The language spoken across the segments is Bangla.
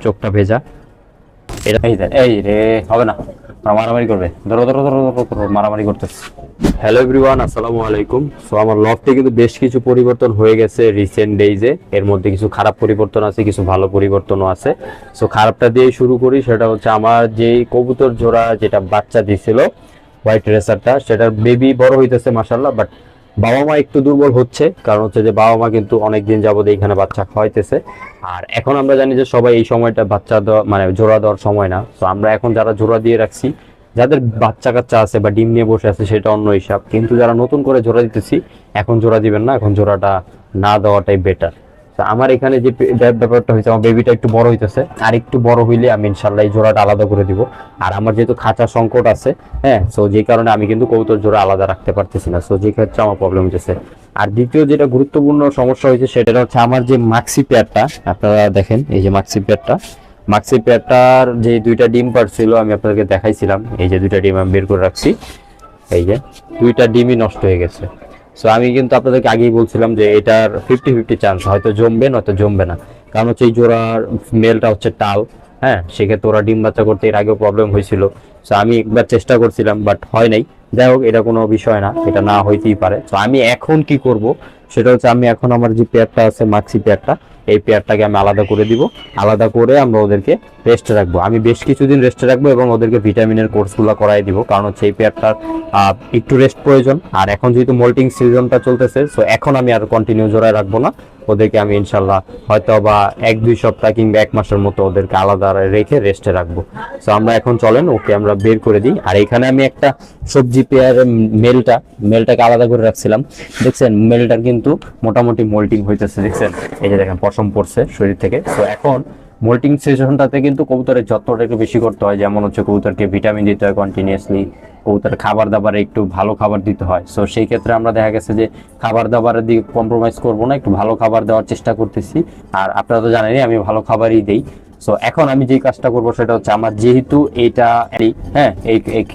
চোখটা ভেজা। এটা এই রে হবে না, মারামারি করবে, ধরো ধরো ধরো ধরো, মারামারি করতেছে। হ্যালো এভরিওয়ান, আসসালামু আলাইকুম। সো আমার লফটে কিন্তু বেশ কিছু পরিবর্তন হয়ে গেছে রিসেন্ট ডেইজে। এর মধ্যে কিছু খারাপ পরিবর্তন আছে, কিছু ভালো পরিবর্তনও আছে। সো খারাপটা দিয়েই শুরু করি। সেটা হচ্ছে আমার যেই কবুতর জোড়া যেটা বাচ্চা দিছিল হোয়াইট রেসারটা, সেটার বেবি বড় হইতেছে মাশাআল্লাহ, বাট বাবা মা একটু দুর্বল হচ্ছে। কারণ হচ্ছে যে বাবা মা কিন্তু অনেকদিন যাবত এইখানে বাচ্চা খাওয়াইতেছে। আর এখন আমরা জানি যে সবাই এই সময়টা বাচ্চা দেওয়া মানে জোড়া দেওয়ার সময় না। তো আমরা এখন যারা জোড়া দিয়ে রাখছি, যাদের বাচ্চা কাচ্চা আছে বা ডিম নিয়ে বসে আছে সেটা অন্য হিসাব, কিন্তু যারা নতুন করে জোড়া দিতেছি এখন জোড়া দিবেন না, এখন জোড়াটা না দেওয়াটাই বেটার। আমার এখানে যে ব্যাপারটা হয়েছে, আমার বেবিটা একটু বড় হইতেছে, আর একটু বড় হইলে আমি ইনশাল্লাহ এই জোড়াটা আলাদা করে দিব। আর আমার যেহেতু খাঁচা সংকট আছে, হ্যাঁ, সো যে কারণে আমি কিন্তু কবুতর জোড়া আলাদা রাখতে পারতেছি না। সো যে ক্ষেত্রে আমার প্রবলেম হইতেছে। আর দ্বিতীয় যেটা গুরুত্বপূর্ণ সমস্যা হয়েছে সেটা হচ্ছে আমার যে মাক্সি পেয়ারটা, আপনারা দেখেন এই যে মাক্সি পেয়ারটার যে দুইটা ডিম পারছিল আমি আপনাদেরকে দেখাইছিলাম, এই যে দুইটা ডিম আমি বের করে রাখছি, এই যে দুইটা ডিমই নষ্ট হয়ে গেছে। সো আমি কিন্তু আপনাদেরকে আগেই বলছিলাম যে এটার 50-50 চান্স, হয়তো জমবে নয়তো জমবে না। কারণ হচ্ছে এই জোড়ার মেলটা হচ্ছে টাল, হ্যাঁ, সেক্ষেত্রে ওরা ডিম বাচ্চা করতে এর আগেও প্রবলেম হয়েছিল। সো আমি একবার চেষ্টা করছিলাম, বাট হয় নাই। যাই হোক, এটা কোনো বিষয় না, এটা না হইতেই পারে। তো আমি এখন কি করব সেটা হচ্ছে, আমি এখন আমার যে পেয়ারটা আছে মাক্সি পেয়ারটা, এই পেয়ারটাকে আমি আলাদা করে দিব। আলাদা করে আমরা ওদেরকে রেস্টে রাখবো, আমি বেশ কিছুদিন রেস্টে রাখবো এবং ওদেরকে ভিটামিনের কোর্সগুলো করাই দিব। কারণ হচ্ছে এই পেয়ারটার একটু রেস্ট প্রয়োজন। আর এখন যেহেতু মোল্টিং সিজনটা চলতেছে, সো এখন আমি আর কন্টিনিউ জোড়ায় রাখবো না। ওদেরকে আমি ইনশাল্লাহ হয়তো বা 1-2 সপ্তাহ কিংবা 1 মাসের মতো ওদেরকে আলাদা রেখে রেস্টে রাখবো। সো আমরা এখন চলেন ওকে আমরা বের করে দিই। আর এখানে আমি একটা সবজি পেয়ারের মেলটাকে আলাদা করে রাখছিলাম। দেখছেন মেলটার কিন্তু মোটামুটি মোল্টিং হইতেছে, দেখছেন এই যে দেখেন পশম পড়ছে শরীর থেকে। তো এখন মোল্টিং সেশনটাতে কিন্তু কবুতরের যত্নটা একটু বেশি করতে হয়। যেমন হচ্ছে কবুতরকে ভিটামিন দিতে হয় কন্টিনিউয়াসলি, কবুতরের খাবার দাবারে একটু ভালো খাবার দিতে হয়। সো সেই ক্ষেত্রে আমরা দেখা গেছে যে খাবার দাবারের দিকে কম্প্রোমাইজ করবো না, একটু ভালো খাবার দেওয়ার চেষ্টা করতেছি। আর আপনারা তো জানেনই আমি ভালো খাবারই দেই। সো এখন আমি যে কাজটা করবো সেটা হচ্ছে, আমার যেহেতু এইটা হ্যাঁ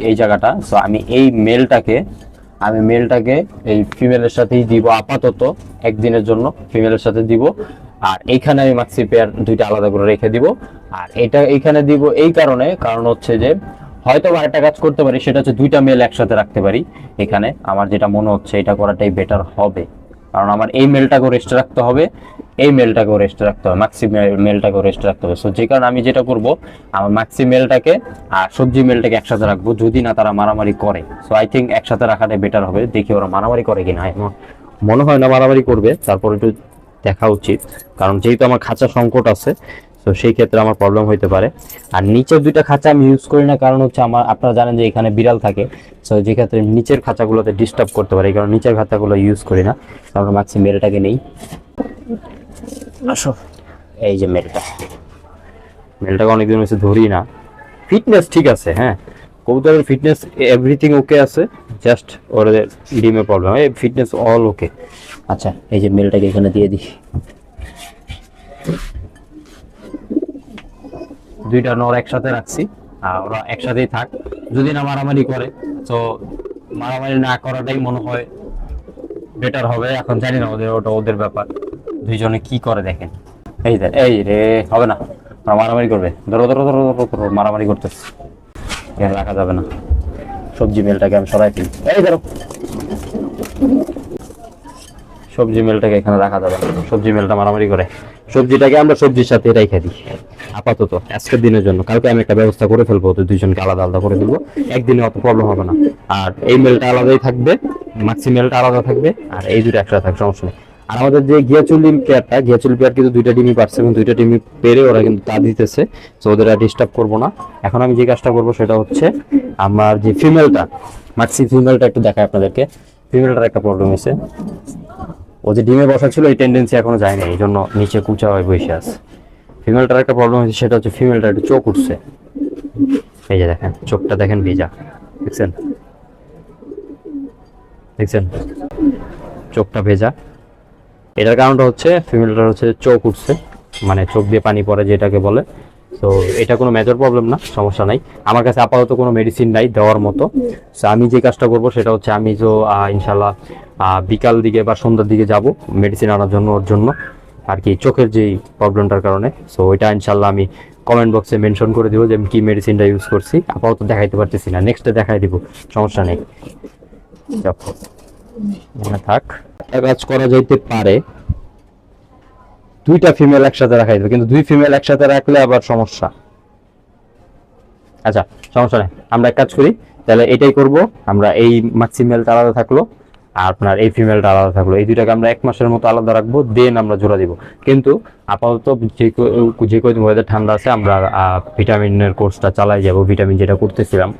এই জায়গাটা, সো আমি এই মেলটাকে এই ফিমেলের সাথেই দিব আপাতত, একদিনের জন্য ফিমেলের সাথে দিব। আর এইখানে আমি মাক্সি পেয়ার দুইটা আলাদা করে রেখে দিব। আর এটা এইখানে দিব এই কারণ হচ্ছে যে হয়তো আরেকটা কাজ করতে পারি, সেটা হচ্ছে দুইটা মেল একসাথে রাখতে পারি এখানে। আমার যেটা মনে হচ্ছে এটা করাটাই বেটার হবে, কারণ আমার এই মেলটাকেও রেস্টে রাখতে হবে, এই মেলটাকেও রেস্টে রাখতে হবে, মাক্সি মেলটাকেও রেস্টে রাখতে হবে। সো যে কারণে আমি যেটা করব, আমার মাক্সি মেলটাকে আর সবজি মেলটাকে একসাথে রাখবো, যদি না তারা মারামারি করে। সো আই থিঙ্ক একসাথে রাখাটাই বেটার হবে। দেখি ওরা মারামারি করে কিনা, মনে হয় না মারামারি করবে, তারপর একটু দেখা উচিত। কারণ যেহেতু আমার খাঁচা সংকট আছে, তো সেই ক্ষেত্রে আমার প্রবলেম হইতে পারে। আর নিচের দুইটা খাঁচা আমি ইউজ করি না, কারণ হচ্ছে আমার আপনারা জানেন যে এখানে বিড়াল থাকে। সো যে ক্ষেত্রে নিচের খাঁচাগুলোতে ডিস্টার্ব করতে পারে, এই কারণে নিচের খাঁচাগুলো ইউজ করি না। আমরা মাক্সি মেলটাকে নেই, আসো এই যে মেলটাকে অনেকদিন হয়েছে ধরি না। ফিটনেস ঠিক আছে, হ্যাঁ, কবুতরের ফিটনেস এভরিথিং ওকে আছে, জাস্ট ওদের ডিমে প্রবলেম, এই ফিটনেস অল ওকে। আচ্ছা, এই যে মেলটাকে এখানে দিয়ে দিই। দুইটা নর একসাথে রাখছি, ওরা একসাথেই থাক, যদি না মারামারি করে। তো মারামারি না করাটাই মনে হয় বেটার হবে। এখন জানি না ওটা ওদের ব্যাপার, দুইজনে কি করে দেখেন। এই রে হবে না, মারামারি করবে, ধরো ধরো ধরো ধরো, মারামারি করতেছে, এখানে রাখা যাবে না। সবজি মেলটাকে আমি সরাই দিই, এই ধরো সবজি মেলটাকে এখানে রাখা যাবে না, সবজি মেলটা মারামারি করে। সবজিটাকে আমরা সবজির সাথে রেখে দিই আপাতত আজকের দিনের জন্য। কালকে আমি একটা ব্যবস্থা করে ফেলবো, তো দুইজনকে আলাদা আলাদা করে ফেলবো, একদিনে অত প্রবলেম হবে না। আর এই মেলটা আলাদাই থাকবে, মাক্সি মেলটা আলাদা থাকবে, আর এই দুটো একসাথে থাকবে, সমস্যা নেই। আর আমাদের যে ঘিয়াচুল পেয়ার কিন্তু দুইটা ডিমই পারছে, এবং দুইটা ডিমই পেরে ওরা কিন্তু তা দিতেছে। তো ওদের আর ডিস্টার্ব করবো না। এখন আমি যে কাজটা করবো সেটা হচ্ছে, আমার যে ফিমেলটা মাক্সি ফিমেলটা একটু দেখায় আপনাদেরকে। ফিমেলটার একটা প্রবলেম হয়েছে, ও যে ডিমে বসা ছিল এই টেন্ডেন্সি এখনো যায় না, এই জন্য নিচে কুচা হয়ে বসে আছে। ফিমেলটার একটা প্রবলেম হয়েছে, সেটা হচ্ছে ফিমেলটা একটু চোখ উঠছে, এই যে দেখেন চোখটা দেখেন ভেজা, দেখছেন চোখটা ভেজা। এটার কারণটা হচ্ছে ফিমেলটার হচ্ছে চোখ উঠছে, মানে চোখ দিয়ে পানি পড়ে যেটাকে বলে। তো এটা কোনো মেজর প্রবলেম না, সমস্যা নাই। আমার কাছে আপাতত কোনো মেডিসিন নাই দেওয়ার মতো। সো আমি যে কাজটা করবো সেটা হচ্ছে, আমি তো ইনশাল্লাহ বিকাল দিকে বা সন্ধ্যার দিকে যাব মেডিসিন আনার জন্য ওর জন্য। আর কি চোখের যেই প্রবলেমটার কারণে। সো ওইটা ইনশাল্লাহ আমি কমেন্ট বক্সে মেনশন করে দিব যে আমি কি মেডিসিনটা ইউজ করছি। আপাতত দেখাইতে পারতেছি না, নেক্সটে দেখাই দিব, সমস্যা নেই। থাক, কাজ করা যাইতে পারে, দুইটা ফিমেল একসাথে রাখাই দেবে, কিন্তু দুই ফিমেল একসাথে রাখলে আবার সমস্যা। আচ্ছা সমস্যা নেই, আমরা এক কাজ করি তাহলে, এটাই করব আমরা। এই ম্যাক্সিমেলটা আলাদা থাকলো আর আপনার এই ফিমেলটা আলাদা থাকলো, এই দুইটাকে আমরা 1 মাসের মতো আলাদা রাখবো, দেন আমরা জোড়া দিব। কিন্তু আপাতত যে কয়দিন ওয়েদার ঠান্ডা আছে আমরা ভিটামিনের কোর্সটা চালাই যাব, ভিটামিন যেটা করতেছিলাম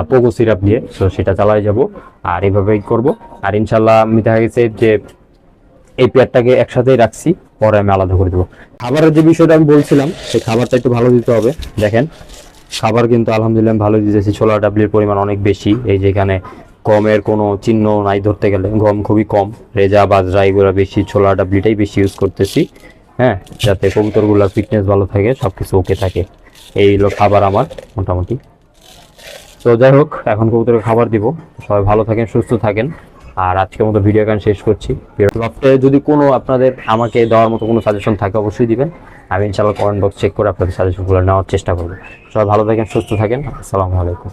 পোগো সিরাপ দিয়ে, সো সেটা চালাই যাব। আর এইভাবেই করব। আর ইনশাল্লাহ আমি দেখা গেছে যে এই পেয়ারটাকে একসাথেই রাখছি, পরে আমি আলাদা করে দেবো। খাবারের যে বিষয়টা আমি বলছিলাম, সেই খাবারটা একটু ভালো দিতে হবে। দেখেন খাবার কিন্তু আলহামদুলিল্লাহ ভালো দিতেছি, ছোলা ডাবলির পরিমাণ অনেক বেশি। এই যেখানে গমের কোনো চিহ্ন নাই ধরতে গেলে, গম খুবই কম, রেজা বাজরা এগুলো বেশি, ছোলা ডাবলিটাই বেশি ইউজ করতেছি। হ্যাঁ, যাতে কবুতরগুলোর ফিটনেস ভালো থাকে, সব কিছু ওকে থাকে। এই হলো খাবার আমার মোটামুটি। তো যাই হোক, এখন কবুতরের খাবার দিব। সবাই ভালো থাকেন, সুস্থ থাকেন। আর আজকের মতো ভিডিও গান শেষ করছি। লফটে যদি কোনো আপনাদের আমাকে দেওয়ার মতো কোনো সাজেশন থাকে অবশ্যই দিবেন, আমি ইনশাআল্লাহ কমেন্ট বক্স চেক করে আপনাদের সাজেশনগুলো নেওয়ার চেষ্টা করবো। সবাই ভালো থাকেন, সুস্থ থাকেন। আসসালামু আলাইকুম।